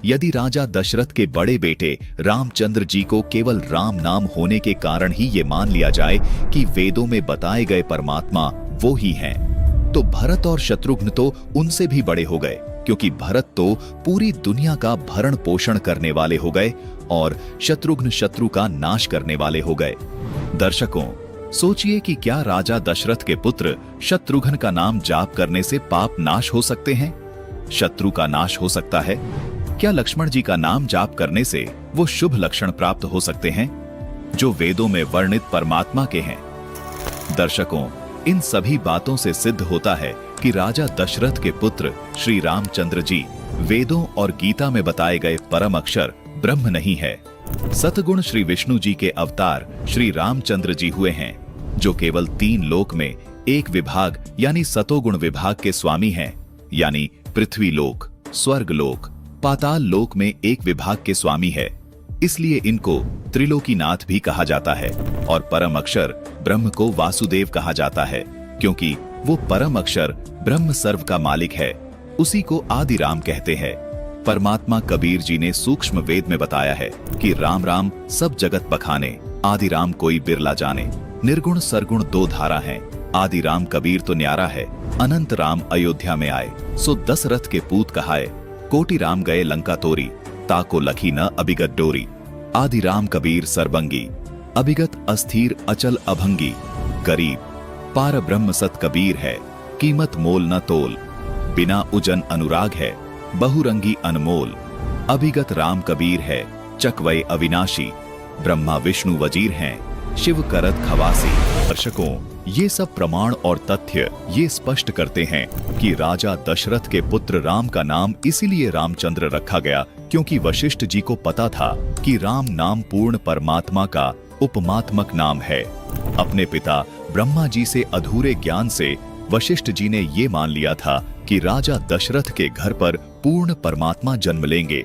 यदि राजा दशरथ के बड़े बेटे रामचंद्र जी को केवल राम नाम होने के कारण ही ये मान लिया जाए कि वेदों में बताए गए परमात्मा वो ही हैं, तो भरत और शत्रुघ्न तो उनसे भी बड़े हो गए, क्योंकि भरत तो पूरी दुनिया का भरण पोषण करने वाले हो गए और शत्रुघ्न शत्रु का नाश करने वाले हो गए। दर्शकों, सोचिए कि क्या राजा दशरथ के पुत्र शत्रुघ्न का नाम जाप करने से पाप नाश हो सकते हैं? शत्रु का नाश हो सकता है? क्या लक्ष्मण जी का नाम जाप करने से वो शुभ लक्षण प्राप्त हो सकते हैं जो वेदों में वर्णित परमात्मा के हैं? दर्शकों, इन सभी बातों से सिद्ध होता है कि राजा दशरथ के पुत्र श्री रामचंद्र जी वेदों और गीता में बताए गए परम अक्षर ब्रह्म नहीं है। सतगुण श्री विष्णु जी के अवतार श्री रामचंद्र जी हुए हैं, जो केवल 3 लोक में एक विभाग यानी सतोगुण विभाग के स्वामी हैं, यानी पृथ्वी लोक, स्वर्ग लोक, पाताल लोक में एक विभाग के स्वामी है। इसलिए इनको त्रिलोकीनाथ भी कहा जाता है और परम अक्षर ब्रह्म को वासुदेव कहा जाता है, क्योंकि वो परम अक्षर ब्रह्म सर्व का मालिक है। उसी को आदि राम कहते हैं। परमात्मा कबीर जी ने सूक्ष्म वेद में बताया है कि राम राम सब जगत बखाने, आदि राम कोई बिरला जाने। निर्गुण सरगुण 2 धारा हैं, आदि राम कबीर तो न्यारा है। अनंत राम अयोध्या में आए, सो दशरथ के पूत कहाए। कोटि राम गए लंका तोरी, ताको लखी न अभिगत डोरी। आदि राम कबीर सरबंगी, अभिगत अस्थिर अचल अभंगी। गरीब पार ब्रह्म सत कबीर है, कीमत मोल न तोल। बिना उजन अनुराग है, बहुरंगी अनमोल। अभिगत राम कबीर है, चकवय अविनाशी। ब्रह्मा विष्णु वजीर हैं, शिव करत खवासी। दर्शकों, ये सब प्रमाण और तथ्य ये स्पष्ट करते हैं कि राजा दशरथ के पुत्र राम का नाम इसीलिए रामचंद्र रखा गया क्योंकि वशिष्ठ जी को पता था कि राम नाम पूर्ण परमात्मा का उपमात्मक नाम है। अपने पिता ब्रह्मा जी से अधूरे ज्ञान से वशिष्ठ जी ने ये मान लिया था कि राजा दशरथ के घर पर पूर्ण परमात्मा जन्म लेंगे।